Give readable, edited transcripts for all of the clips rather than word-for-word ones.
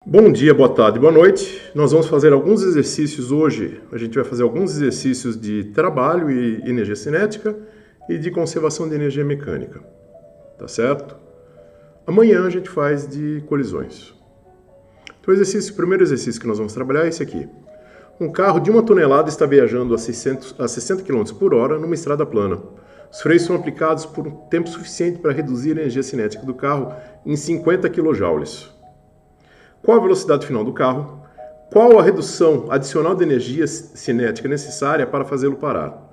Bom dia, boa tarde, boa noite. Nós vamos fazer alguns exercícios hoje. A gente vai fazer alguns exercícios de trabalho e energia cinética e de conservação de energia mecânica. Tá certo? Amanhã a gente faz de colisões. Então, o primeiro exercício que nós vamos trabalhar é esse aqui. Um carro de 1 tonelada está viajando a 60 km por hora numa estrada plana. Os freios são aplicados por um tempo suficiente para reduzir a energia cinética do carro em 50 kJ. Qual a velocidade final do carro? Qual a redução adicional de energia cinética necessária para fazê-lo parar?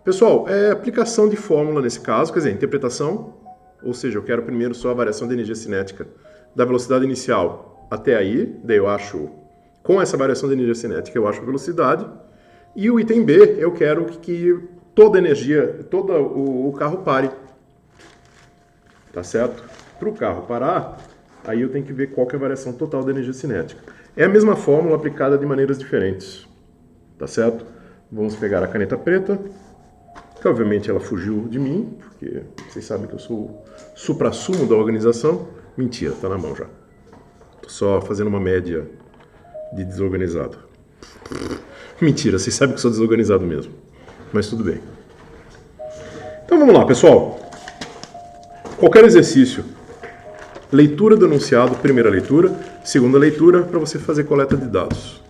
Pessoal, é aplicação de fórmula nesse caso, quer dizer, interpretação, ou seja, eu quero primeiro só a variação de energia cinética da velocidade inicial até aí, daí eu acho, com essa variação de energia cinética, eu acho a velocidade, e o item B, eu quero que toda a energia, todo o carro pare, tá certo? Para o carro parar, aí eu tenho que ver qual que é a variação total da energia cinética. É a mesma fórmula aplicada de maneiras diferentes, tá certo? Vamos pegar a caneta preta, que obviamente ela fugiu de mim, porque vocês sabem que eu sou o suprassumo da organização. Mentira, tá na mão já. Tô só fazendo uma média de desorganizado. Mentira, vocês sabem que eu sou desorganizado mesmo, mas tudo bem. Então vamos lá, pessoal. Qualquer exercício. Leitura do enunciado, primeira leitura, segunda leitura, para você fazer coleta de dados.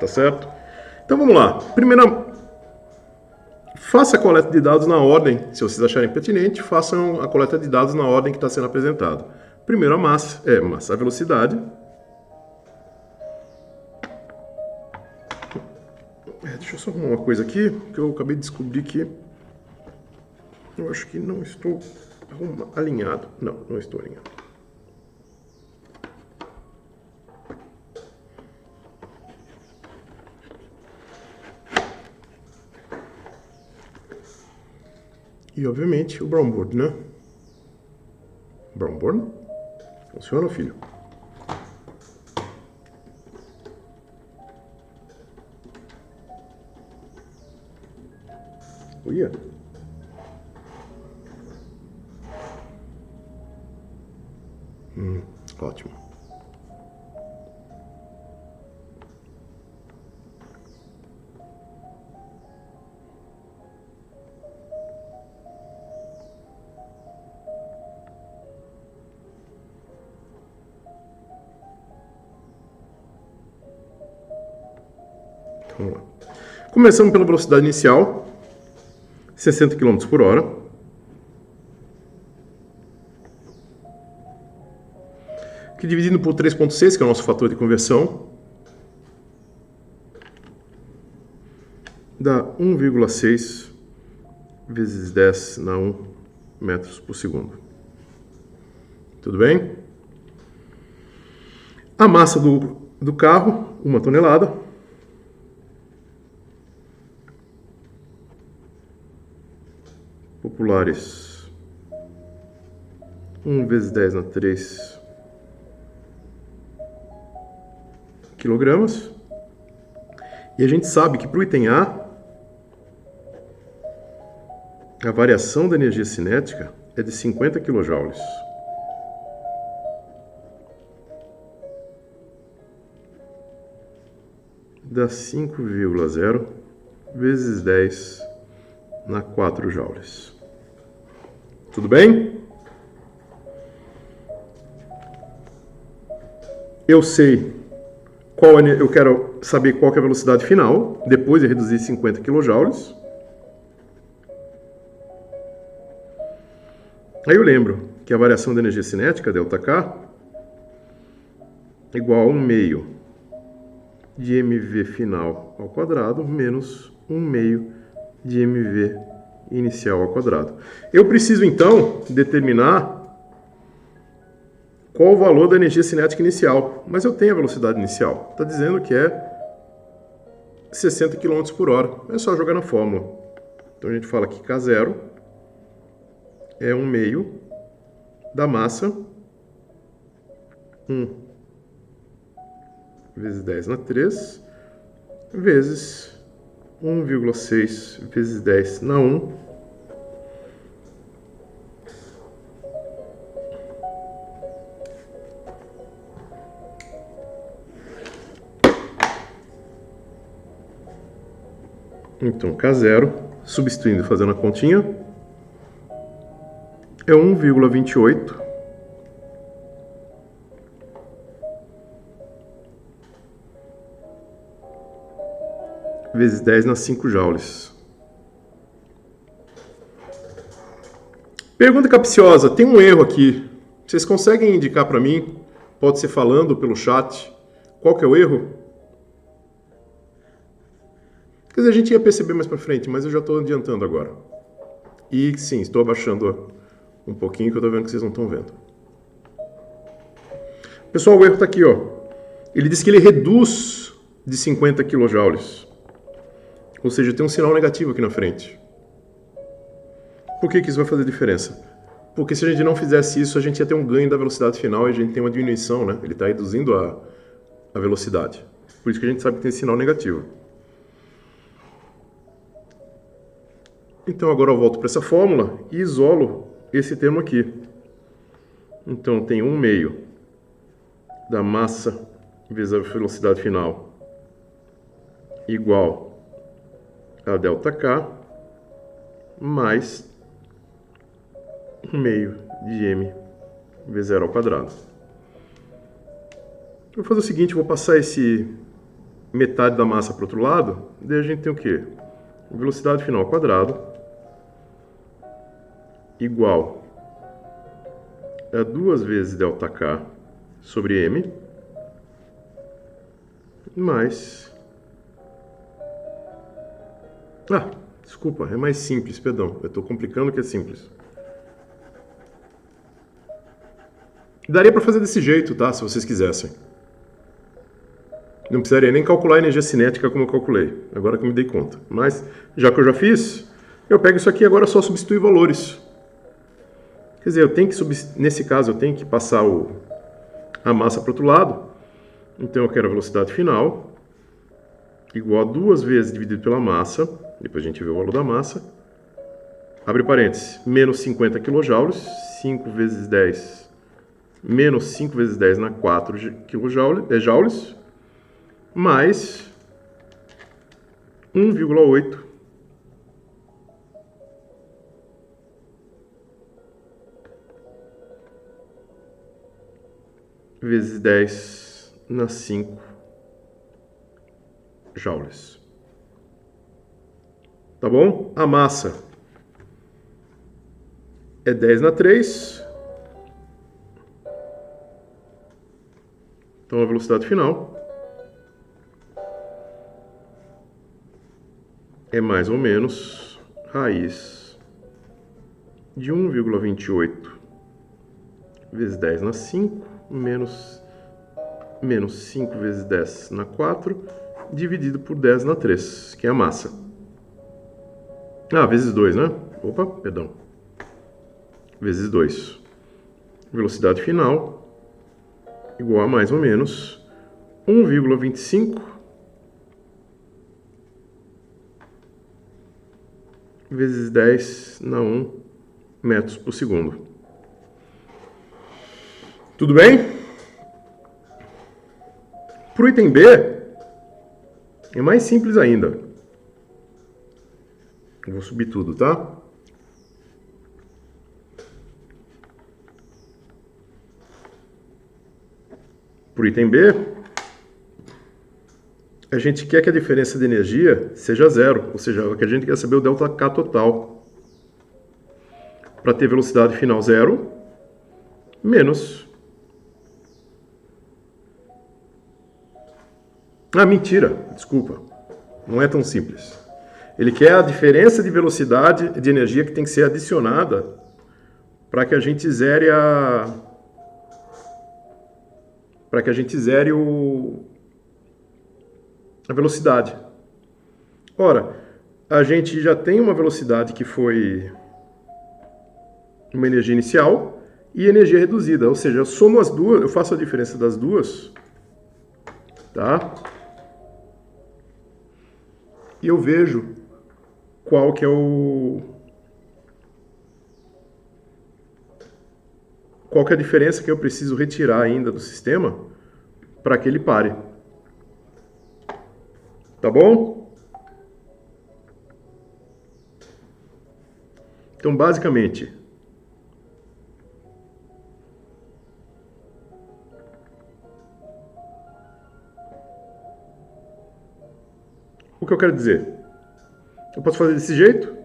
Tá certo? Então vamos lá. Primeira, faça a coleta de dados na ordem, se vocês acharem pertinente, façam a coleta de dados na ordem que está sendo apresentado. Primeiro a massa, a velocidade. Deixa eu só arrumar uma coisa aqui, que eu acabei de descobrir que eu acho que não estou alinhado. Não estou alinhado. E, obviamente, o brownboard, né? Brownboard? Funciona, filho? Uia. Ótimo. Vamos lá. Começando pela velocidade inicial, 60 km por hora. Que dividido por 3,6, que é o nosso fator de conversão, dá 1,6 vezes 10 na 1 metros por segundo. Tudo bem? A massa do carro, 1 tonelada. Populares, 1 vezes 10 na 3 quilogramas. E a gente sabe que para o item A, a variação da energia cinética é de 50 kJ. Dá 5,0 vezes 10 na 4 joules. Tudo bem? Eu sei eu quero saber qual que é a velocidade final, depois de reduzir 50 kJ. Aí eu lembro que a variação da energia cinética, ΔK, é igual a 1 meio de mV final ao quadrado menos 1 meio de mV inicial ao quadrado. Eu preciso, então, determinar qual o valor da energia cinética inicial, mas eu tenho a velocidade inicial. Está dizendo que é 60 km por hora. É só jogar na fórmula. Então a gente fala que K0 é 1 meio da massa 1 vezes 10 na 3 vezes 1,6 vezes 10 na 1 Então, K0, substituindo, fazendo a continha, é 1,28 vezes 10 na 5 joules. Pergunta capciosa, tem um erro aqui. Vocês conseguem indicar para mim, pode ser falando pelo chat, qual que é o erro? Quer dizer, a gente ia perceber mais para frente, mas eu já estou adiantando agora. E sim, estou abaixando um pouquinho, que eu estou vendo que vocês não estão vendo. Pessoal, o erro está aqui, ó. Ele diz que ele reduz de 50 kJ. Ou seja, tem um sinal negativo aqui na frente. Por que isso vai fazer diferença? Porque se a gente não fizesse isso, a gente ia ter um ganho da velocidade final e a gente tem uma diminuição, né? Ele está reduzindo a velocidade. Por isso que a gente sabe que tem esse sinal negativo. Então agora eu volto para essa fórmula e isolo esse termo aqui. Então tem 1/2 da massa vezes a velocidade final igual a ΔK mais 1/2 de m vezes 0 ao quadrado. Eu vou fazer o seguinte, vou passar esse metade da massa para o outro lado, daí a gente tem o quê? Velocidade final ao quadrado igual a 2 vezes ΔK sobre m mais... desculpa, é mais simples, perdão. Eu estou complicando o que é simples. Daria para fazer desse jeito, tá? Se vocês quisessem. Não precisaria nem calcular a energia cinética como eu calculei. Agora que eu me dei conta. Mas, já que eu já fiz, eu pego isso aqui e agora só substituo valores. Quer dizer, eu tenho que nesse caso, eu tenho que passar a massa para o outro lado. Então, eu quero a velocidade final igual a 2 vezes dividido pela massa. Depois a gente vê o valor da massa. Abre parênteses. Menos 50 kJ. 5 vezes 10. Menos 5 vezes 10 na 4 joules. Mais 1,8 vezes 10 na 5 joules. Tá bom? A massa é 10 na 3. Então, a velocidade final é mais ou menos raiz de 1,28 vezes 10 na 5, menos 5 vezes 10 na 4, dividido por 10 na 3, que é a massa. Vezes 2, né? Opa, perdão. Vezes 2. Velocidade final igual a mais ou menos 1,25 vezes 10 na 1 metros por segundo. Tudo bem? Para o item B, é mais simples ainda. Eu vou subir tudo, tá? Para o item B, a gente quer que a diferença de energia seja zero, ou seja, o que a gente quer saber é o ΔK total. Para ter velocidade final zero, menos... mentira, desculpa. Não é tão simples. Ele quer a diferença de velocidade de energia que tem que ser adicionada para que a gente zere a velocidade. Ora, a gente já tem uma velocidade que foi uma energia inicial e energia reduzida, ou seja, eu somo as duas, eu faço a diferença das duas, tá? E eu vejo qual que é qual que é a diferença que eu preciso retirar ainda do sistema para que ele pare. Tá bom? Então, basicamente, o que eu quero dizer? Eu posso fazer desse jeito,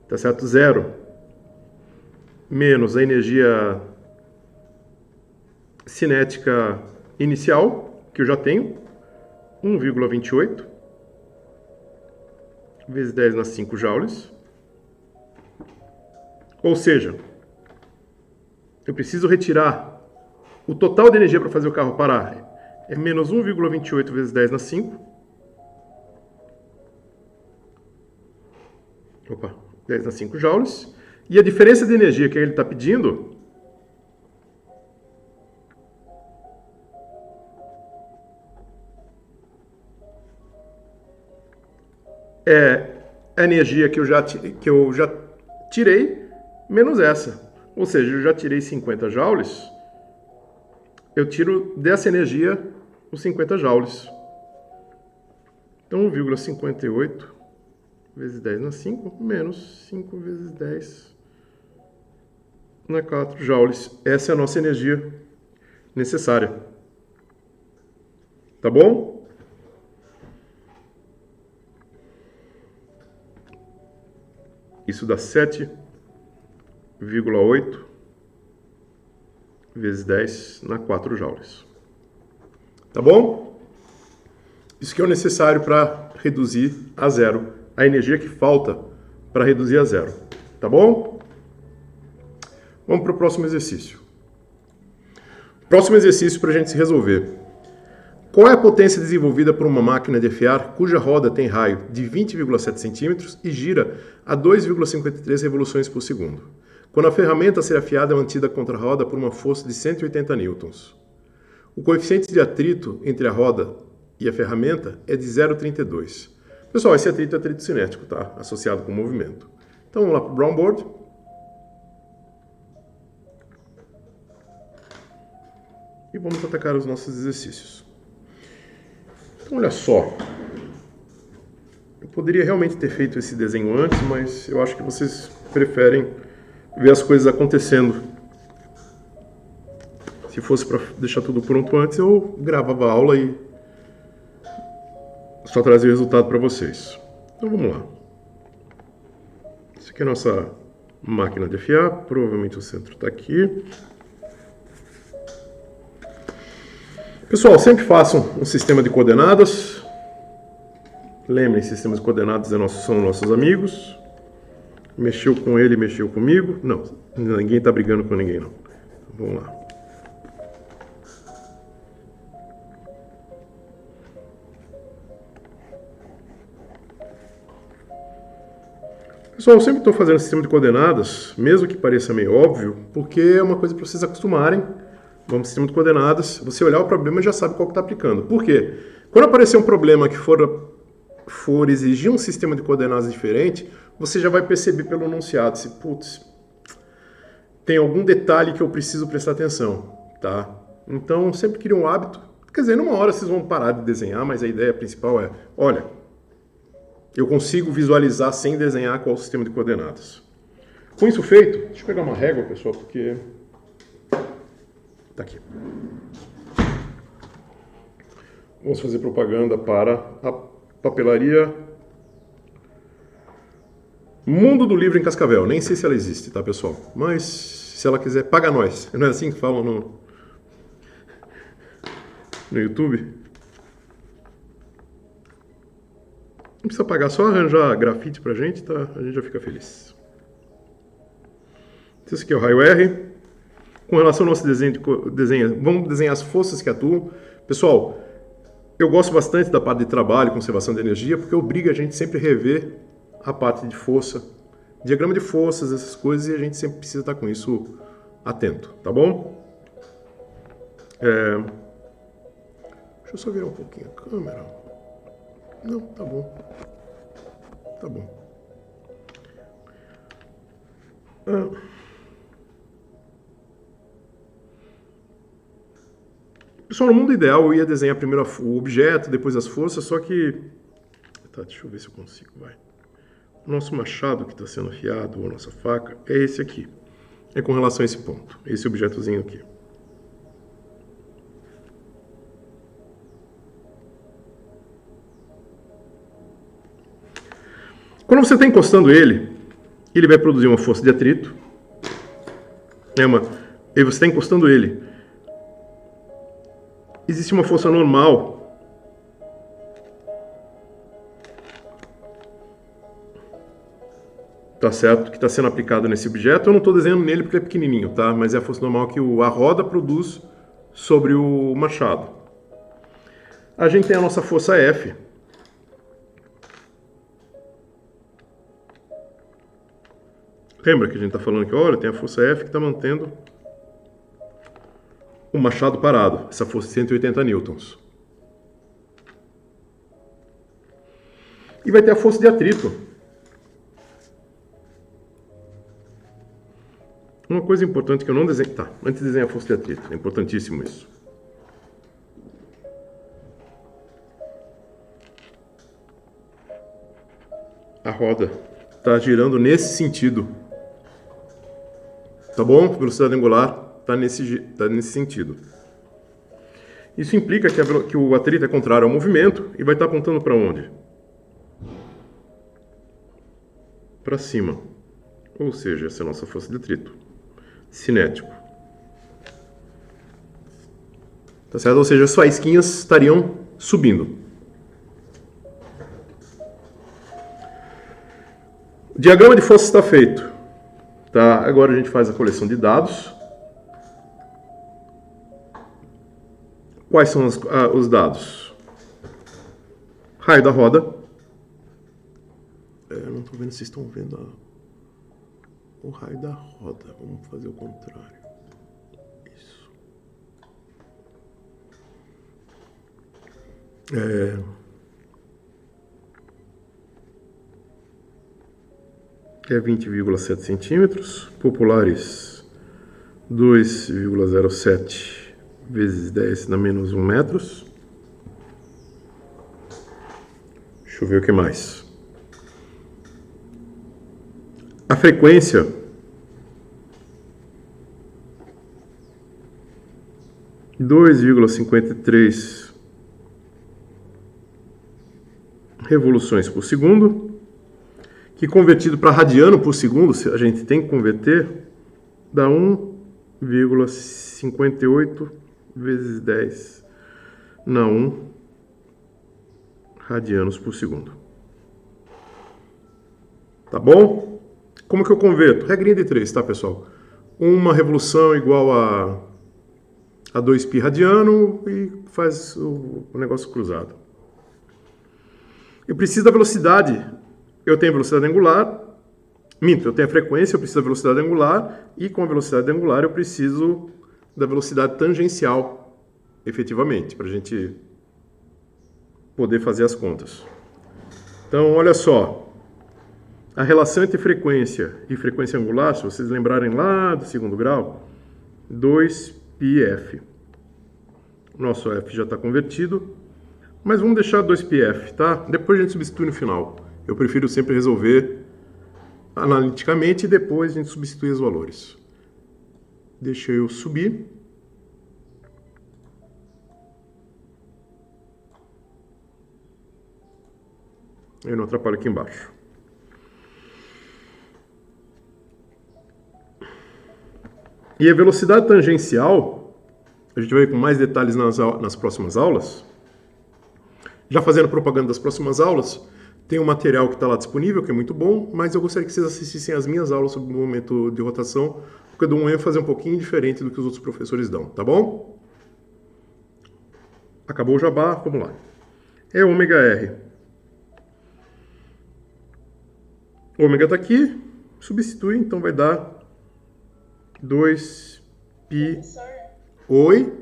tá certo? 0 menos a energia cinética inicial, que eu já tenho, 1,28 vezes 10 na 5 joules. Ou seja, eu preciso retirar o total de energia para fazer o carro parar. É menos 1,28 vezes 10 na 5. Opa, 10 na 5 joules. E a diferença de energia que ele está pedindo é a energia que eu já tirei menos essa. Ou seja, eu já tirei 50 joules, eu tiro dessa energia os 50 joules. Então, 1,58 vezes 10 na 5, menos 5 vezes 10 na 4 joules. Essa é a nossa energia necessária. Tá bom? Isso dá 7,8 vezes 10 na 4 joules. Tá bom? Isso que é o necessário para reduzir a zero. A energia que falta para reduzir a zero. Tá bom? Vamos para o próximo exercício. Próximo exercício para a gente se resolver. Qual é a potência desenvolvida por uma máquina de afiar cuja roda tem raio de 20,7 centímetros e gira a 2,53 revoluções por segundo, quando a ferramenta a ser afiada é mantida contra a roda por uma força de 180 newtons? O coeficiente de atrito entre a roda e a ferramenta é de 0,32. Pessoal, esse atrito é atrito cinético, tá? Associado com o movimento. Então vamos lá para o brown board. E vamos atacar os nossos exercícios. Então, olha só. Eu poderia realmente ter feito esse desenho antes, mas eu acho que vocês preferem ver as coisas acontecendo. Se fosse para deixar tudo pronto antes, eu gravava a aula e só trazia o resultado para vocês. Então vamos lá. Essa aqui é a nossa máquina de afiar. Provavelmente o centro está aqui. Pessoal, sempre façam um sistema de coordenadas. Lembrem, sistemas de coordenadas são nossos amigos. Mexeu com ele, mexeu comigo. Não, ninguém está brigando com ninguém, não. Vamos lá. Pessoal, eu sempre estou fazendo sistema de coordenadas, mesmo que pareça meio óbvio, porque é uma coisa para vocês acostumarem. Vamos sistema de coordenadas, você olhar o problema e já sabe qual que está aplicando. Por quê? Quando aparecer um problema que for exigir um sistema de coordenadas diferente, você já vai perceber pelo enunciado se, putz, tem algum detalhe que eu preciso prestar atenção, tá? Então, sempre cria um hábito. Quer dizer, numa hora vocês vão parar de desenhar, mas a ideia principal é, olha, eu consigo visualizar sem desenhar qual é o sistema de coordenadas. Com isso feito, deixa eu pegar uma régua, pessoal, porque tá aqui. Vamos fazer propaganda para a papelaria Mundo do Livro em Cascavel. Nem sei se ela existe, tá, pessoal? Mas se ela quiser, paga nós. Não é assim que falam no YouTube? Não precisa pagar, só arranjar grafite pra gente, tá? A gente já fica feliz. Esse aqui é o raio R. Com relação ao nosso desenho, vamos desenhar as forças que atuam. Pessoal, eu gosto bastante da parte de trabalho, conservação de energia, porque obriga a gente sempre a rever a parte de força, diagrama de forças, essas coisas, e a gente sempre precisa estar com isso atento, tá bom? Deixa eu só virar um pouquinho a câmera. Não, tá bom. Tá bom. Pessoal, no mundo ideal eu ia desenhar primeiro o objeto, depois as forças, só que... Tá, deixa eu ver se eu consigo, vai. Nosso machado que está sendo afiado, ou nossa faca, é esse aqui. É com relação a esse ponto, esse objetozinho aqui. Quando você está encostando ele, ele vai produzir uma força de atrito. E você está encostando ele. Existe uma força normal. Tá certo? Que está sendo aplicada nesse objeto. Eu não estou desenhando nele porque é pequenininho, tá? Mas é a força normal que a roda produz sobre o machado. A gente tem a nossa força F. Lembra que a gente está falando que, olha, tem a força F que está mantendo o machado parado. Essa força de 180 newtons. E vai ter a força de atrito. Uma coisa importante que eu não desenho... Tá, antes de desenhar a força de atrito. É importantíssimo isso. A roda está girando nesse sentido. Tá bom? Velocidade angular está nesse sentido. Isso implica que o atrito é contrário ao movimento e vai estar apontando para onde? Para cima. Ou seja, essa é a nossa força de atrito. Cinético. Tá certo? Ou seja, as faísquinhas estariam subindo. O diagrama de força está feito. Tá? Agora a gente faz a coleção de dados. Quais são os dados? Raio da roda. Eu não estou vendo se vocês estão vendo o raio da roda. Vamos fazer o contrário. Isso. É 20,7 centímetros, populares 2,07 vezes 10 na menos 1 metros. Deixa eu ver o que mais. A frequência de 2,53 revoluções por segundo. Que convertido para radiano por segundo, a gente tem que converter, dá 1,58 vezes 10 na 1 radianos por segundo. Tá bom? Como que eu converto? Regrinha de 3, tá, pessoal? Uma revolução igual a 2π radiano e faz o negócio cruzado. Eu preciso da velocidade. Eu tenho a velocidade angular, eu tenho a frequência, eu preciso da velocidade angular, e com a velocidade angular eu preciso da velocidade tangencial, efetivamente, para a gente poder fazer as contas. Então, olha só, a relação entre frequência e frequência angular, se vocês lembrarem lá do segundo grau, 2πf. Nosso f já está convertido, mas vamos deixar 2πf, tá? Depois a gente substitui no final. Eu prefiro sempre resolver analiticamente e depois a gente substitui os valores. Deixa eu subir. Eu não atrapalho aqui embaixo. E a velocidade tangencial, a gente vai ver com mais detalhes nas próximas aulas. Já fazendo propaganda das próximas aulas, tem um material que está lá disponível, que é muito bom, mas eu gostaria que vocês assistissem as minhas aulas sobre o momento de rotação, porque eu dou um ênfase um pouquinho diferente do que os outros professores dão, tá bom? Acabou o jabá, vamos lá. É ômega R. O ômega está aqui, substitui, então vai dar 2π... Oi?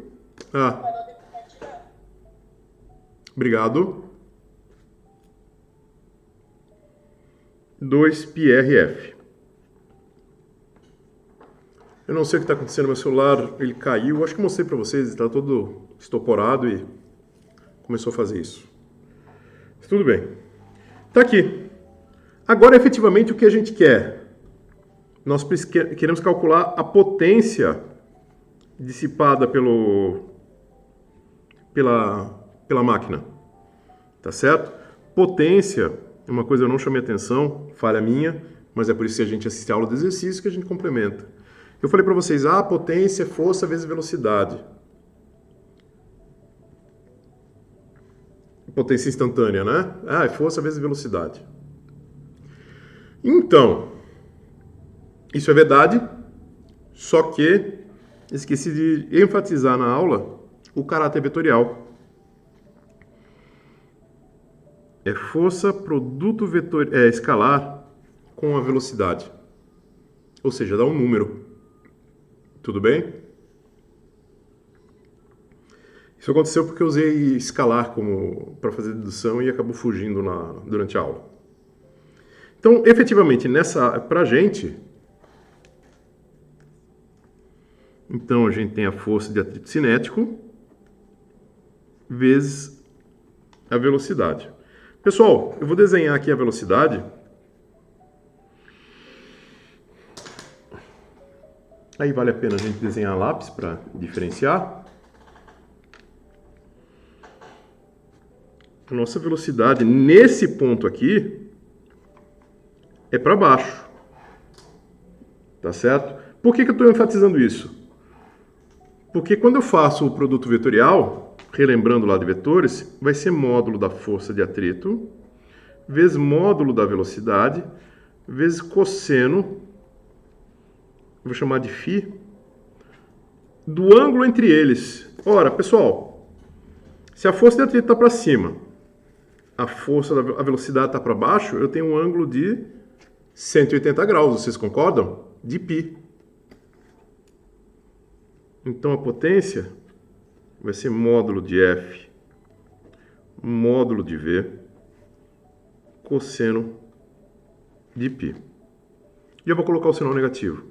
Obrigado. 2πrf. Eu não sei o que está acontecendo no meu celular, ele caiu. Acho que eu mostrei para vocês, está todo estoporado e começou a fazer isso. Mas tudo bem. Está aqui. Agora, efetivamente, o que a gente quer? Nós queremos calcular a potência dissipada pela máquina, tá certo? Potência é uma coisa que eu não chamei atenção, falha minha, mas é por isso que a gente assiste a aula de exercício que a gente complementa. Eu falei para vocês, potência é força vezes velocidade. Potência instantânea, né? É força vezes velocidade. Então, isso é verdade, só que esqueci de enfatizar na aula o caráter vetorial. É força produto escalar com a velocidade. Ou seja, dá um número. Tudo bem? Isso aconteceu porque eu usei escalar para fazer dedução e acabou fugindo durante a aula. Então, efetivamente, pra gente, então a gente tem a força de atrito cinético vezes a velocidade. Pessoal, eu vou desenhar aqui a velocidade. Aí vale a pena a gente desenhar lápis para diferenciar. A nossa velocidade nesse ponto aqui é para baixo. Tá certo? Por que eu estou enfatizando isso? Porque quando eu faço o produto vetorial, relembrando lá de vetores, vai ser módulo da força de atrito vezes módulo da velocidade vezes cosseno, vou chamar de φ, do ângulo entre eles. Ora, pessoal, se a força de atrito está para cima, a velocidade está para baixo, eu tenho um ângulo de 180 graus, vocês concordam? De π. Então a potência vai ser módulo de F, módulo de V, cosseno de π. E eu vou colocar o sinal negativo.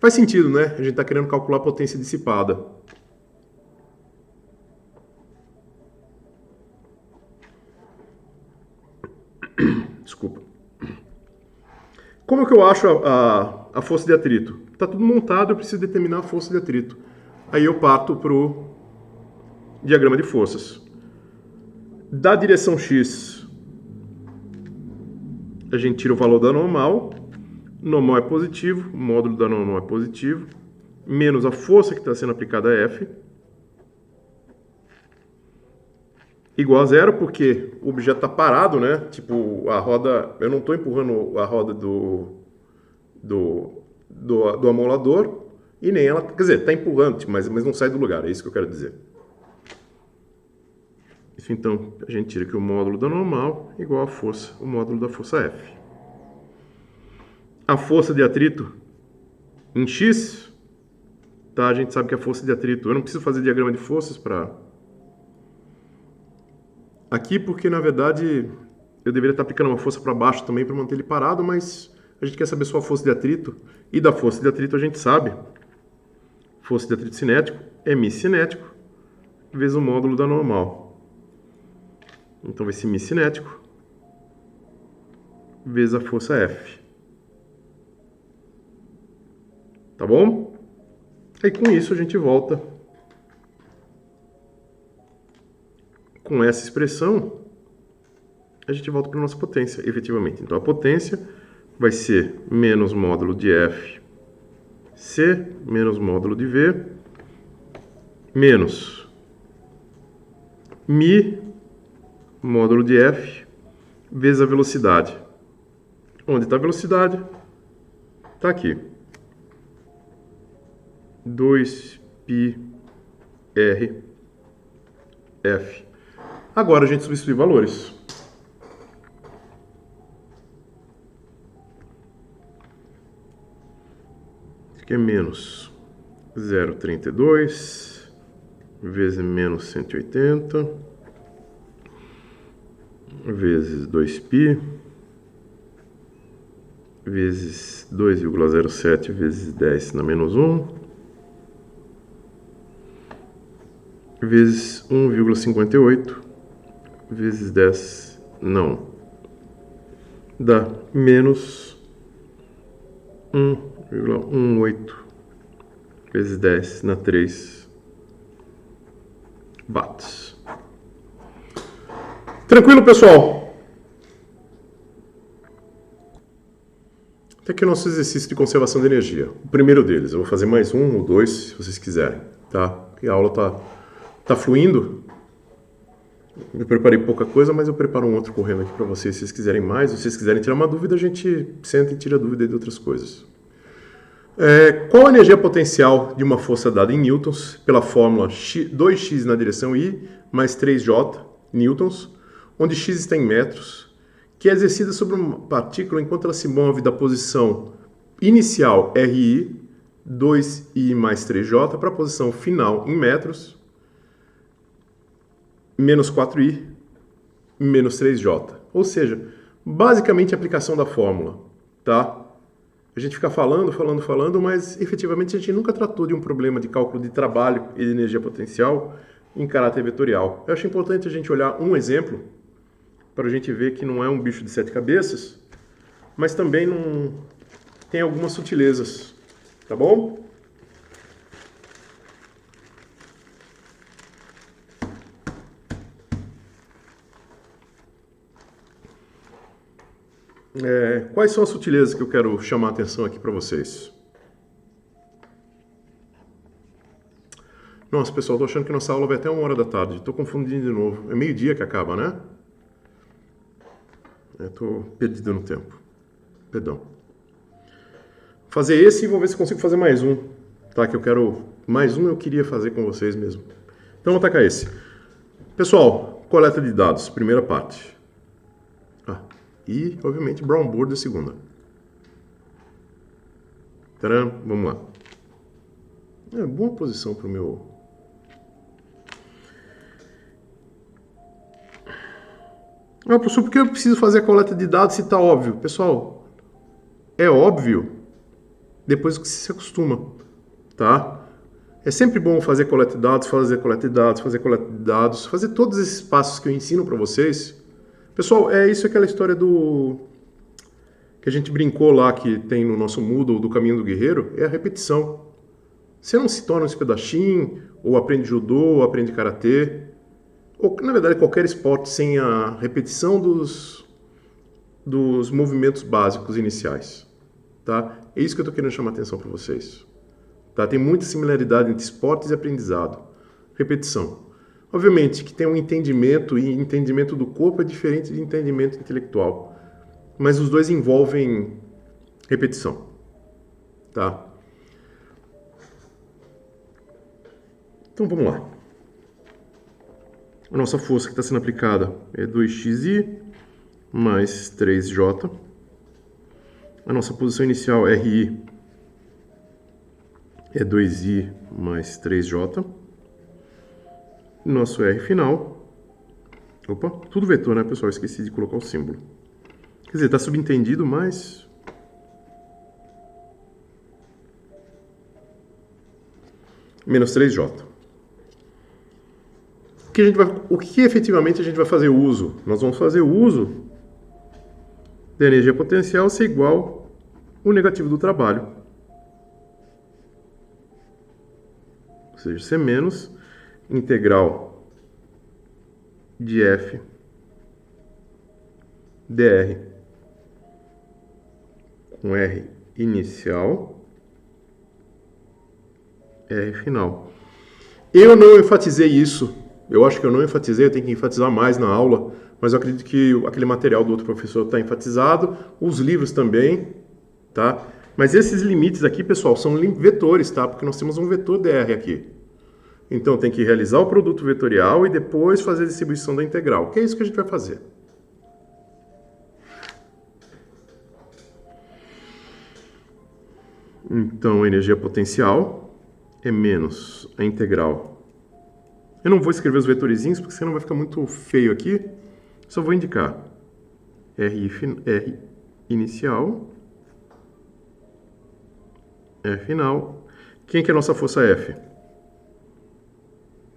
Faz sentido, né? A gente está querendo calcular a potência dissipada. Desculpa. Como é que eu acho a força de atrito? Está tudo montado, eu preciso determinar a força de atrito. Aí eu parto para o diagrama de forças. Da direção X, a gente tira o valor da normal. Normal é positivo, o módulo da normal é positivo, menos a força que está sendo aplicada a F, igual a zero, porque o objeto está parado, né? Tipo, a roda, eu não estou empurrando a roda do amolador, e nem ela, quer dizer, está empurrando, mas não sai do lugar, é isso que eu quero dizer. Isso, então, a gente tira aqui o módulo da normal igual a força, o módulo da força F. A força de atrito em X, tá? A gente sabe que a força de atrito, eu não preciso fazer diagrama de forças para aqui, porque na verdade eu deveria estar aplicando uma força para baixo também para manter ele parado, mas a gente quer saber só a força de atrito, e da força de atrito a gente sabe, força de atrito cinético é μ cinético vezes o módulo da normal. Então vai ser μ cinético vezes a força F. Tá bom? Aí com isso a gente volta com essa expressão, a gente volta para a nossa potência, efetivamente. Então a potência vai ser menos módulo de F, C, menos módulo de V, menos μ, módulo de F, vezes a velocidade. Onde está a velocidade? Está aqui. 2πr F. Agora a gente substitui valores. Isso aqui é menos 0,32 vezes menos 180 vezes 2π vezes 2,07 vezes 10 na menos 1 vezes 1,58 vezes 10 não. dá menos 1,18 vezes 10 na 3 watts. Tranquilo, pessoal? Até aqui o nosso exercício de conservação de energia. O primeiro deles, eu vou fazer mais um ou dois, se vocês quiserem, tá? Porque a aula tá fluindo. Eu preparei pouca coisa, mas eu preparo um outro correndo aqui para vocês, se vocês quiserem mais. Se vocês quiserem tirar uma dúvida, a gente senta e tira dúvida de outras coisas. Qual a energia potencial de uma força dada em newtons pela fórmula 2x na direção I mais 3j newtons, onde x está em metros, que é exercida sobre uma partícula enquanto ela se move da posição inicial RI, 2I mais 3j, para a posição final em metros, menos 4i, menos 3j. Ou seja, basicamente a aplicação da fórmula, tá? A gente fica falando, mas efetivamente a gente nunca tratou de um problema de cálculo de trabalho e de energia potencial em caráter vetorial. Eu acho importante a gente olhar um exemplo para a gente ver que não é um bicho de 7 cabeças, mas também não tem algumas sutilezas, tá bom? Quais são as sutilezas que eu quero chamar a atenção aqui para vocês? Nossa, pessoal, tô achando que nossa aula vai até 1h da tarde. Tô confundindo de novo. É meio-dia que acaba, né? Tô perdido no tempo. Perdão. Vou fazer esse e vou ver se consigo fazer mais um. Tá? Que eu quero... Mais um eu queria fazer com vocês mesmo. Então, vou tacar esse. Pessoal, coleta de dados. Primeira parte. E, obviamente, brown board a segunda. Tcharam, vamos lá. Boa posição para o meu... professor, por que eu preciso fazer a coleta de dados se está óbvio? Pessoal, é óbvio depois que se acostuma, tá? É sempre bom fazer coleta de dados, fazer todos esses passos que eu ensino para vocês. Pessoal, isso é aquela história que a gente brincou lá, que tem no nosso Moodle do Caminho do Guerreiro, é a repetição. Você não se torna um espadachim, ou aprende judô, ou aprende karatê, ou na verdade qualquer esporte sem a repetição dos movimentos básicos iniciais. Tá? É isso que eu estou querendo chamar a atenção para vocês. Tá? Tem muita similaridade entre esportes e aprendizado. Repetição. Obviamente que tem um entendimento, e entendimento do corpo é diferente de entendimento intelectual. Mas os dois envolvem repetição. Tá? Então vamos lá. A nossa força que está sendo aplicada é 2xi mais 3j. A nossa posição inicial RI é 2i mais 3j. Nosso R final. Opa, tudo vetor, né, pessoal? Esqueci de colocar o símbolo. Quer dizer, está subentendido, mas... menos 3j. O que efetivamente a gente vai fazer uso? Nós vamos fazer uso da energia potencial ser igual ao negativo do trabalho. Ou seja, ser menos integral de F dr com R inicial, R final. Eu não enfatizei isso. Eu acho que eu não enfatizei, eu tenho que enfatizar mais na aula, mas eu acredito que aquele material do outro professor está enfatizado, os livros também, tá? Mas esses limites aqui, pessoal, são vetores, tá? Porque nós temos um vetor dr aqui. Então, tem que realizar o produto vetorial e depois fazer a distribuição da integral, que é isso que a gente vai fazer. Então, a energia potencial é menos a integral. Eu não vou escrever os vetorizinhos, porque senão vai ficar muito feio aqui. Só vou indicar R inicial, R final. Quem que é a nossa força F?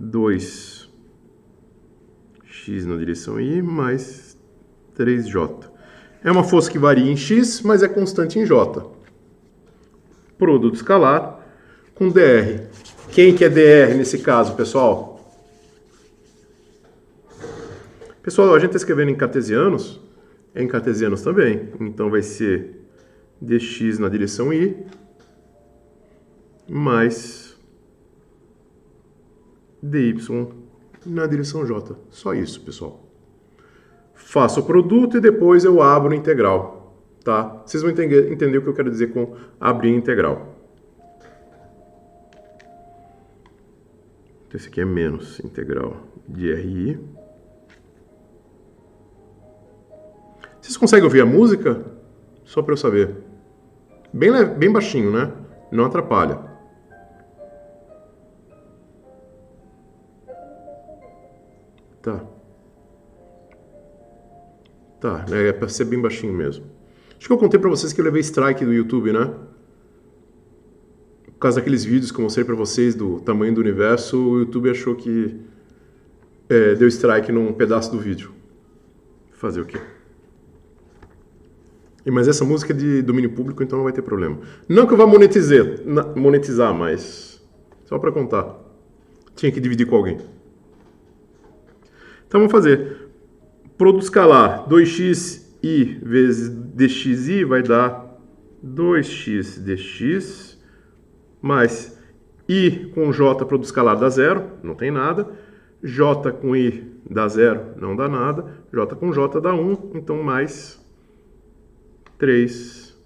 2x na direção I mais 3j. É uma força que varia em x, mas é constante em j. Produto escalar com dr. Quem que é dr nesse caso, pessoal? Pessoal, a gente está escrevendo em cartesianos, é em cartesianos também. Então vai ser dx na direção y mais dy na direção j. Só isso, pessoal. Faço o produto e depois eu abro o integral, tá? Vocês vão entender o que eu quero dizer com abrir integral. Então esse aqui é menos integral de RI. Vocês conseguem ouvir a música? Só para eu saber. Bem baixinho, né? Não atrapalha. Tá. Tá, é para ser bem baixinho mesmo. Acho que eu contei para vocês que eu levei strike do YouTube, né? Por causa daqueles vídeos que eu mostrei para vocês do tamanho do universo, o YouTube achou que deu strike num pedaço do vídeo. Fazer o quê? Mas essa música é de domínio público, então não vai ter problema. Não que eu vá monetizar, mas só para contar. Tinha que dividir com alguém. Então vamos fazer. Produto escalar 2xi vezes dxi vai dar 2x dx mais i com j produto escalar dá zero, não tem nada. J com i dá zero, não dá nada. J com j dá 1, então mais 3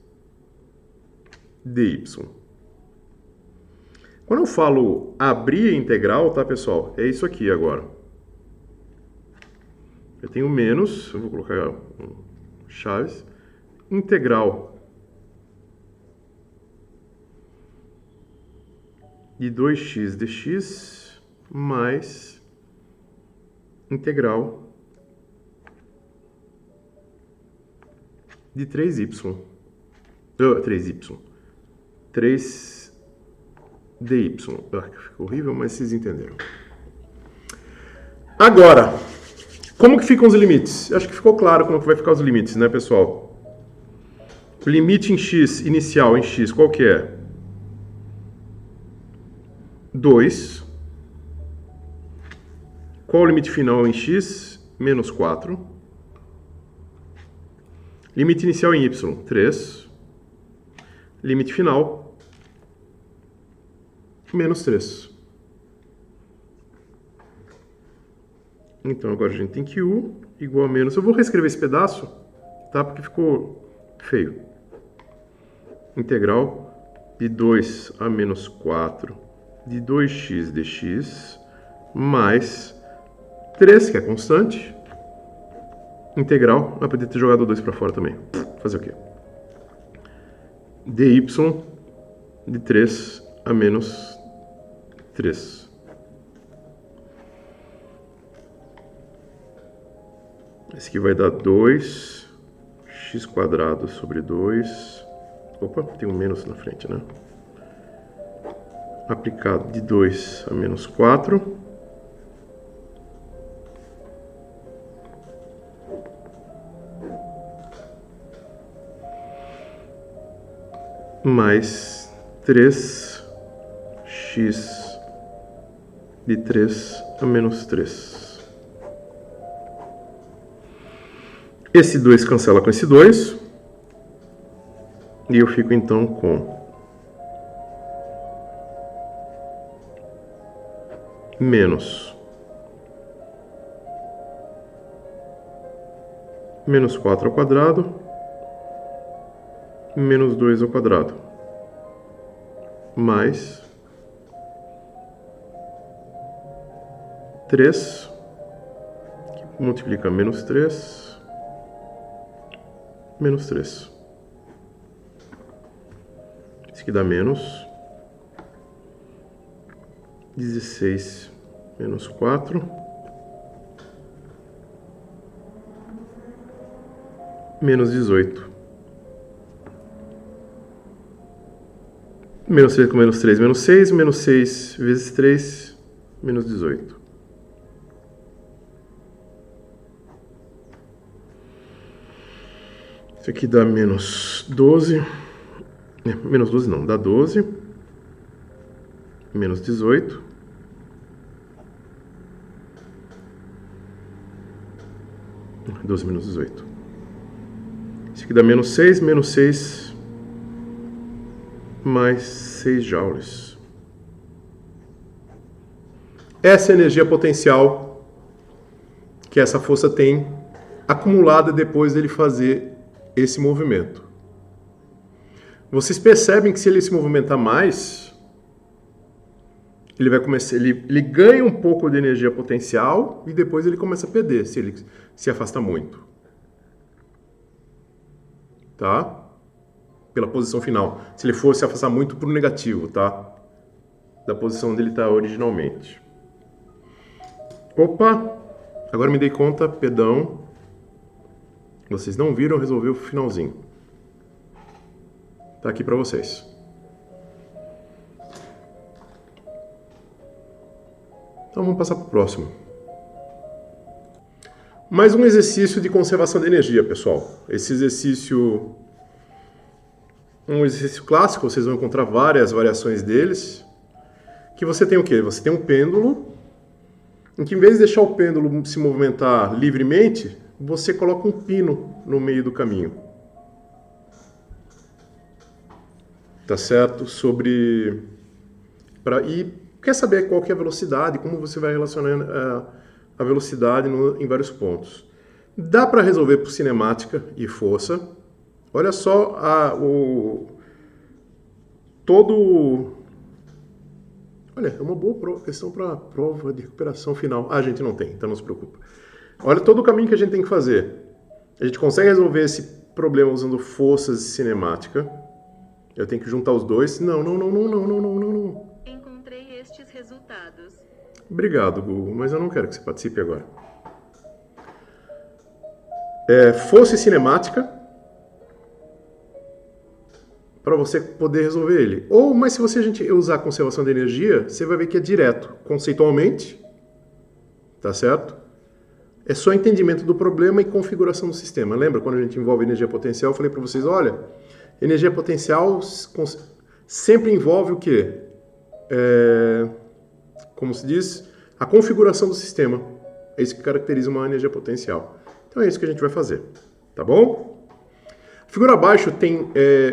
dy. Quando eu falo abrir a integral, tá, pessoal? É isso aqui agora. Eu tenho menos, eu vou colocar chaves, integral de 2x dx mais integral de 3y. 3 dy. Ficou horrível, mas vocês entenderam. Agora, como que ficam os limites? Acho que ficou claro como que vai ficar os limites, né, pessoal? O limite em x, inicial em x, qual que é? 2. Qual o limite final em x? Menos 4. Limite inicial em y, 3. Limite final, menos 3. Então agora a gente tem que u igual a menos... Eu vou reescrever esse pedaço, tá? Porque ficou feio. Integral de 2 a menos 4 de 2x dx mais 3, que é constante. Integral, vai poder ter jogado o 2 para fora também. Fazer o quê? dy de 3 a menos 3. Esse aqui vai dar 2x² sobre 2. Opa, tem um menos na frente, né? Aplicado de 2 a menos 4. Mais 3x de 3 a menos 3. Esse 2 cancela com esse 2. E eu fico então com menos 4 ao quadrado, menos 2 ao quadrado, mais 3, que multiplica menos 3, menos 3. Isso aqui dá menos 16 menos 4, menos 18. Menos 3 com menos 3, menos 6. Menos 6 vezes 3, menos 18. Isso aqui dá menos 12. Menos 12 não, dá 12. Menos 18. Doze menos 18. Isso aqui dá menos 6 mais 6 joules. Essa é a energia potencial que essa força tem acumulada depois dele fazer esse movimento. Vocês percebem que se ele se movimentar mais, ele vai começar, ele ganha um pouco de energia potencial e depois ele começa a perder se ele se afasta muito. Tá? Pela posição final. Se ele for se afastar muito para o negativo, tá? Da posição onde ele está originalmente. Opa! Agora me dei conta, perdão. Vocês não viram, resolvi o finalzinho. Tá aqui para vocês. Então vamos passar para o próximo. Mais um exercício de conservação de energia, pessoal. Esse exercício é um exercício clássico, vocês vão encontrar várias variações deles. Que você tem o quê? Você tem um pêndulo, em que em vez de deixar o pêndulo se movimentar livremente, você coloca um pino no meio do caminho. Tá certo? E quer saber qual que é a velocidade, como você vai relacionar a velocidade em vários pontos. Dá para resolver por cinemática e força. Olha só Olha, é uma boa questão para prova de recuperação final. Ah, a gente não tem, então não se preocupa. Olha todo o caminho que a gente tem que fazer. A gente consegue resolver esse problema usando forças e cinemática. Eu tenho que juntar os dois. Não. Encontrei estes resultados. Obrigado, Google, mas eu não quero que você participe agora. Força e cinemática para você poder resolver ele. Mas se a gente usar conservação de energia, você vai ver que é direto, conceitualmente, tá certo? É só entendimento do problema e configuração do sistema. Lembra quando a gente envolve energia potencial? Eu falei para vocês, olha, energia potencial sempre envolve o quê? Como se diz? A configuração do sistema. É isso que caracteriza uma energia potencial. Então é isso que a gente vai fazer, tá bom? A figura abaixo tem,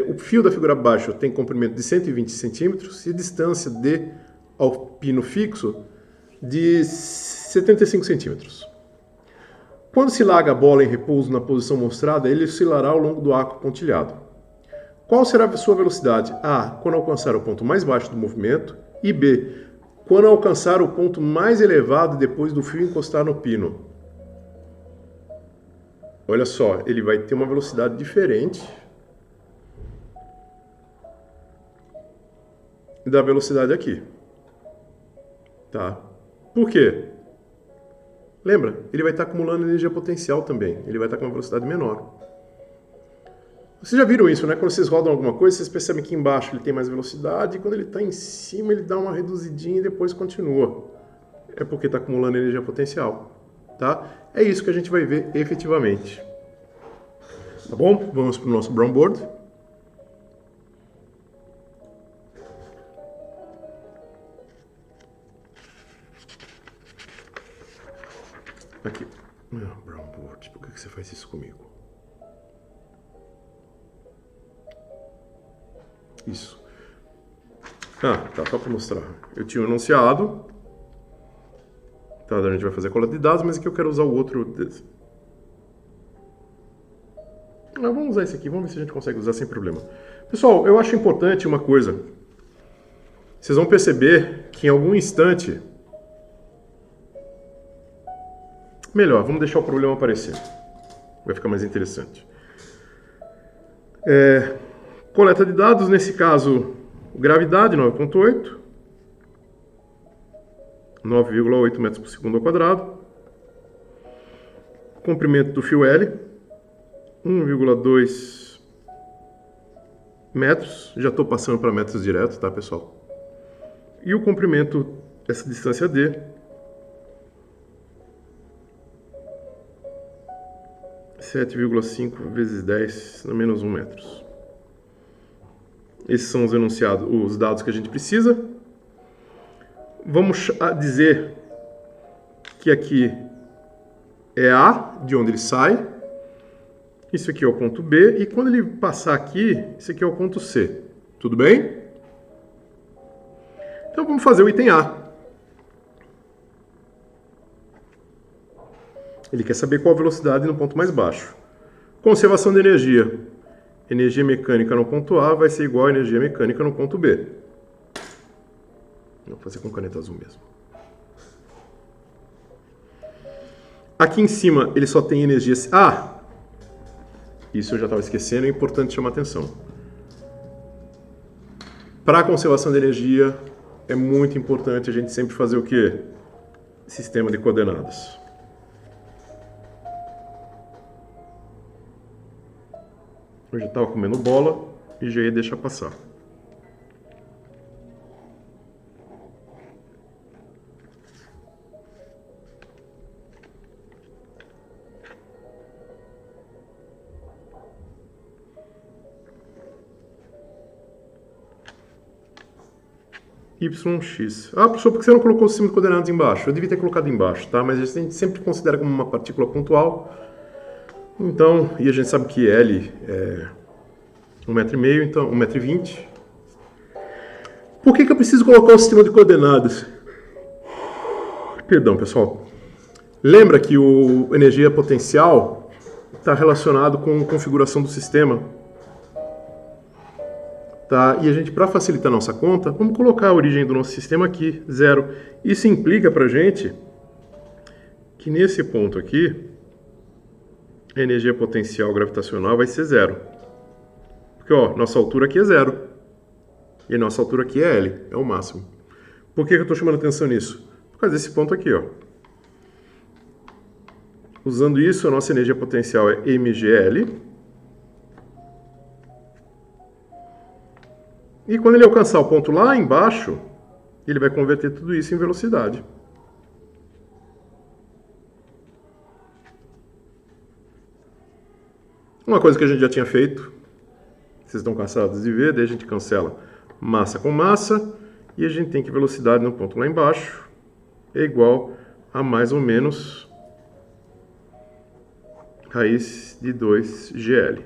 o fio da figura abaixo tem comprimento de 120 centímetros e distância ao pino fixo de 75 centímetros. Quando se larga a bola em repouso na posição mostrada, ele oscilará ao longo do arco pontilhado. Qual será a sua velocidade? A, quando alcançar o ponto mais baixo do movimento, e B, quando alcançar o ponto mais elevado depois do fio encostar no pino. Olha só, ele vai ter uma velocidade diferente da velocidade aqui. Tá? Por quê? Lembra? Ele vai estar acumulando energia potencial também. Ele vai estar com uma velocidade menor. Vocês já viram isso, né? Quando vocês rodam alguma coisa, vocês percebem que embaixo ele tem mais velocidade e quando ele está em cima ele dá uma reduzidinha e depois continua. É porque está acumulando energia potencial. Tá? É isso que a gente vai ver efetivamente. Tá bom? Vamos para o nosso brown board. Aqui. Brown board, por que você faz isso comigo? Isso. Tá, só para mostrar. Eu tinha um enunciado. Tá, a gente vai fazer a coleta de dados, mas aqui eu quero usar o outro. Vamos usar esse aqui, vamos ver se a gente consegue usar sem problema. Pessoal, eu acho importante uma coisa. Vocês vão perceber que em algum instante... Melhor, vamos deixar o problema aparecer. Vai ficar mais interessante. Coleta de dados, nesse caso, gravidade 9,8. 9,8 metros por segundo ao quadrado. Comprimento do fio L, 1,2 metros. Já estou passando para metros direto, tá, pessoal? E o comprimento, essa distância D, 7,5 vezes 10 na menos 1 metros. Esses são os enunciados, os dados que a gente precisa. Vamos dizer que aqui é A, de onde ele sai. Isso aqui é o ponto B. E quando ele passar aqui, isso aqui é o ponto C. Tudo bem? Então vamos fazer o item A. Ele quer saber qual a velocidade no ponto mais baixo. Conservação de energia. Energia mecânica no ponto A vai ser igual a energia mecânica no ponto B. Vou fazer com caneta azul mesmo. Aqui em cima ele só tem energia... Ah! Isso eu já estava esquecendo, é importante chamar atenção. Para a conservação de energia, é muito importante a gente sempre fazer o quê? Sistema de coordenadas. Eu já estava comendo bola e já ia deixar passar. YX. Ah, professor, por que você não colocou o sistema de coordenadas embaixo? Eu devia ter colocado embaixo, tá? Mas a gente sempre considera como uma partícula pontual. Então, e a gente sabe que L é 1,5 m, então 1,20 m. Por que eu preciso colocar o sistema de coordenadas? Perdão, pessoal. Lembra que o energia potencial está relacionado com a configuração do sistema. Tá? E a gente, para facilitar a nossa conta, vamos colocar a origem do nosso sistema aqui, 0. Isso implica para a gente que nesse ponto aqui, a energia potencial gravitacional vai ser 0. Porque, ó, nossa altura aqui é 0. E a nossa altura aqui é L, é o máximo. Por que eu estou chamando atenção nisso? Por causa desse ponto aqui, ó. Usando isso, a nossa energia potencial é mgl. E quando ele alcançar o ponto lá embaixo, ele vai converter tudo isso em velocidade. Uma coisa que a gente já tinha feito, vocês estão cansados de ver, daí a gente cancela massa com massa, e a gente tem que velocidade no ponto lá embaixo é igual a mais ou menos raiz de 2GL.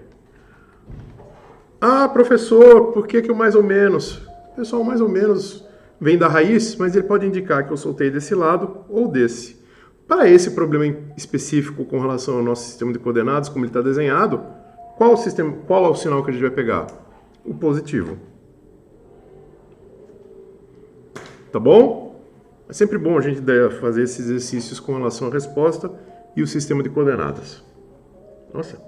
Ah, professor, por que o mais ou menos? Pessoal, mais ou menos vem da raiz, mas ele pode indicar que eu soltei desse lado ou desse. Para esse problema específico com relação ao nosso sistema de coordenadas, como ele está desenhado, qual é o sinal que a gente vai pegar? O positivo. Tá bom? É sempre bom a gente fazer esses exercícios com relação à resposta e o sistema de coordenadas. Nossa,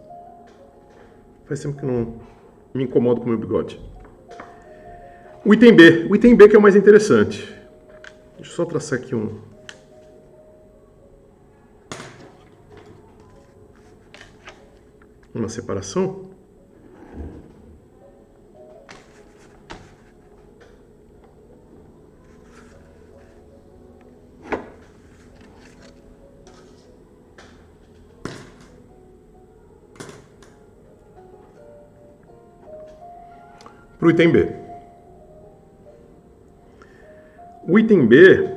faz tempo que não me incomodo com o meu bigode. O item B que é o mais interessante. Deixa eu só traçar aqui uma separação. Para o item B. O item B,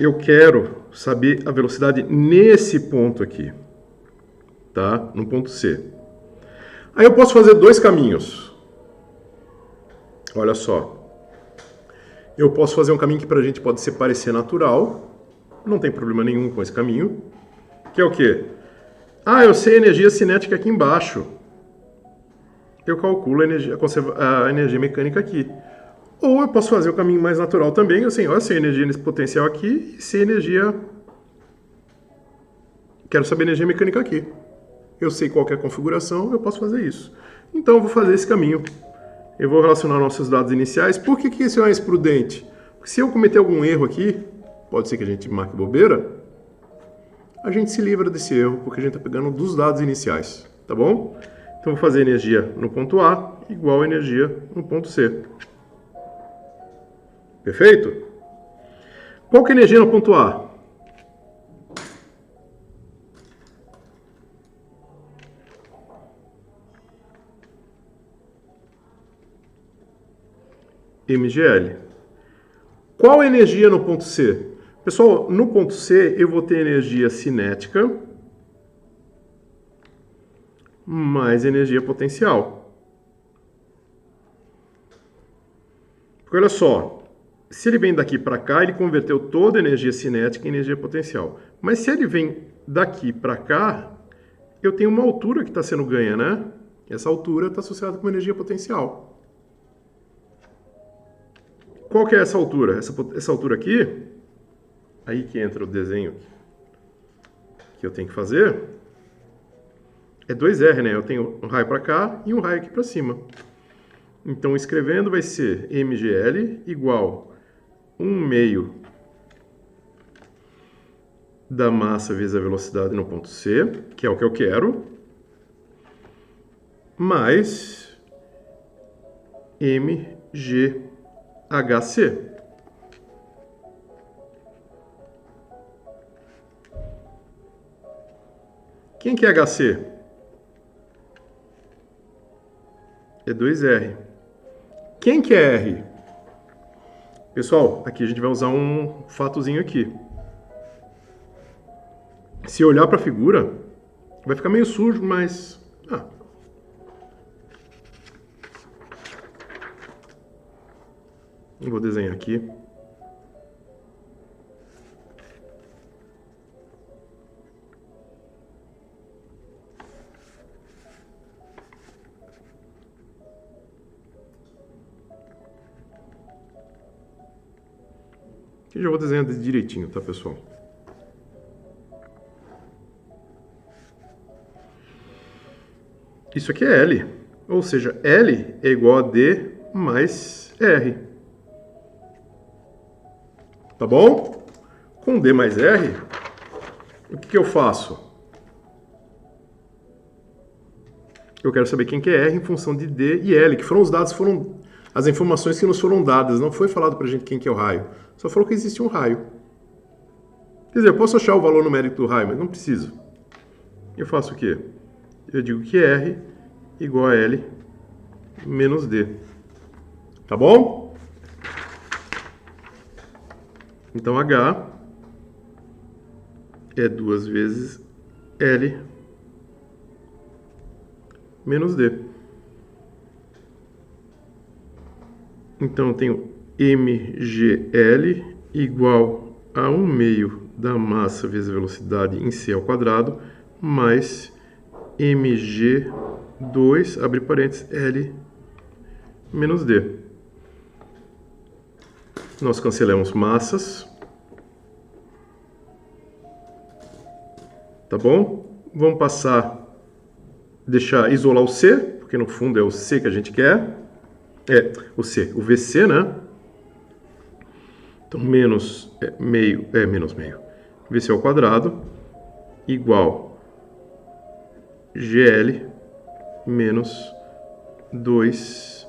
eu quero saber a velocidade nesse ponto aqui, tá? No ponto C. Aí eu posso fazer dois caminhos. Olha só. Eu posso fazer um caminho que para a gente pode parecer natural, não tem problema nenhum com esse caminho, que é o quê? Ah, eu sei a energia cinética aqui embaixo. Eu calculo a energia mecânica aqui. Ou eu posso fazer o caminho mais natural também, assim, ó, eu sei a energia nesse potencial aqui e sei a energia... Quero saber a energia mecânica aqui. Eu sei qual que é a configuração, eu posso fazer isso. Então eu vou fazer esse caminho. Eu vou relacionar nossos dados iniciais. Por que isso é mais prudente? Porque se eu cometer algum erro aqui, pode ser que a gente marque bobeira, a gente se livra desse erro, porque a gente está pegando dos dados iniciais, tá bom? Então, vou fazer energia no ponto A igual a energia no ponto C. Perfeito? Qual que é a energia no ponto A? mgl. Qual a energia no ponto C? Pessoal, no ponto C eu vou ter energia cinética mais energia potencial. Porque olha só, se ele vem daqui para cá, ele converteu toda a energia cinética em energia potencial. Mas se ele vem daqui para cá, eu tenho uma altura que está sendo ganha, né? Essa altura está associada com energia potencial. Qual que é essa altura? Essa altura aqui, aí que entra o desenho que eu tenho que fazer, é 2R, né? Eu tenho um raio para cá e um raio aqui para cima. Então, escrevendo, vai ser mgl igual 1/2 da massa vezes a velocidade no ponto C, que é o que eu quero, mais mghc. Quem que é HC? É 2R. Quem que é R? Pessoal, aqui a gente vai usar um fatozinho aqui. Se olhar para a figura, vai ficar meio sujo, mas... Eu vou desenhar aqui. Aqui já vou desenhar direitinho, tá, pessoal? Isso aqui é L, ou seja, L é igual a D mais R. Tá bom? Com D mais R, o que eu faço? Eu quero saber quem que é R em função de D e L, que foram os dados, foram as informações que nos foram dadas. Não foi falado pra gente quem que é o raio. Só falou que existe um raio. Quer dizer, eu posso achar o valor numérico do raio, mas não preciso. Eu faço o quê? Eu digo que R igual a L menos D. Tá bom? Então, H é 2 vezes L menos D. Então, eu tenho mgl igual a 1/2 da massa vezes a velocidade em C ao quadrado, mais mg2, abre parênteses, L menos D. Nós cancelamos massas. Tá bom? Vamos passar, isolar o C, porque no fundo é o C que a gente quer. É, o C, o VC, né? Então, menos meio, VC ao quadrado, igual GL menos 2GL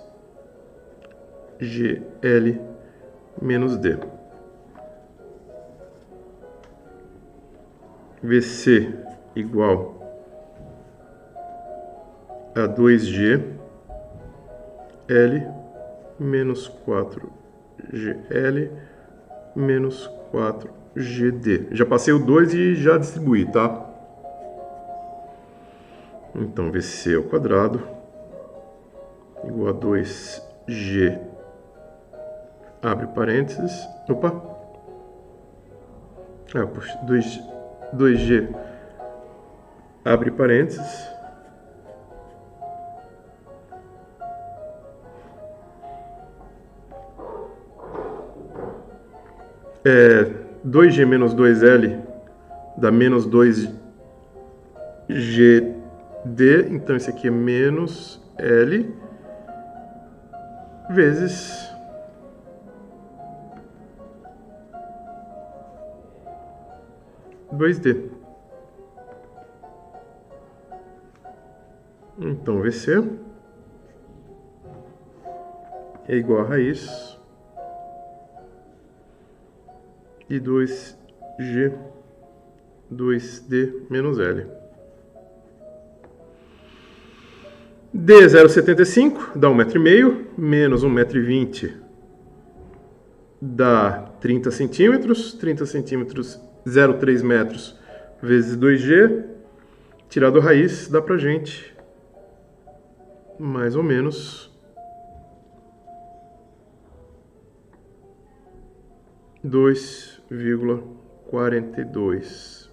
menos D. VC igual a 2G L menos 4GL menos 4GD. Já passei o 2 e já distribuí, tá? Então, VC ao quadrado igual a 2G, abre parênteses, puxa, 2G, abre parênteses, é 2G menos 2L dá menos 2GD, então esse aqui é menos L vezes (2D). Então, VC é igual a raiz e 2G 2D menos L. D é 0,75, dá 1,5 m, menos 1,20 m dá 30 centímetros, 0,3 metros vezes 2G, tirado a raiz, dá pra gente mais ou menos 2,42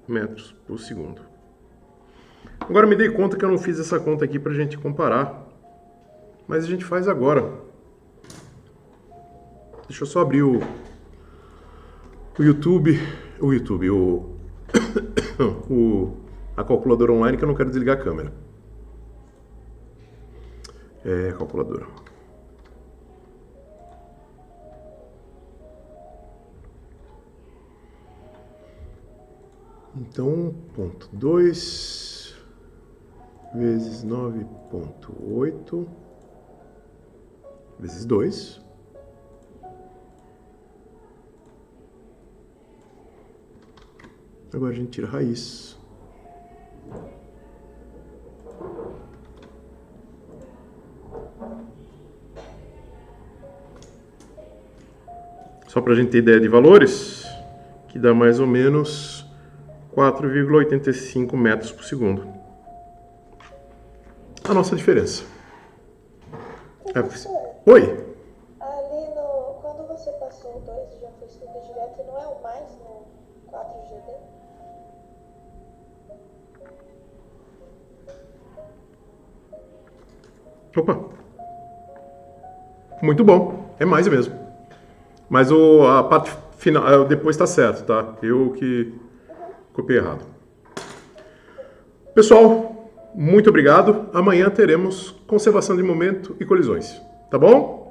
metros por segundo. Agora me dei conta que eu não fiz essa conta aqui pra gente comparar, mas a gente faz agora. Deixa eu só abrir o YouTube, a calculadora online, que eu não quero desligar a câmera. Calculadora. Então, 1,2 vezes 9,8 vezes 2. Agora a gente tira a raiz. Só para a gente ter ideia de valores, que dá mais ou menos 4,85 metros por segundo. A nossa diferença. Oi? Ali quando você passou o 2 e já fez tudo direto, não é o mais no 4GD? Opa! Muito bom, é mais mesmo. Mas a parte final, depois está certo, tá? Eu que copiei errado. Pessoal, muito obrigado. Amanhã teremos conservação de momento e colisões, tá bom?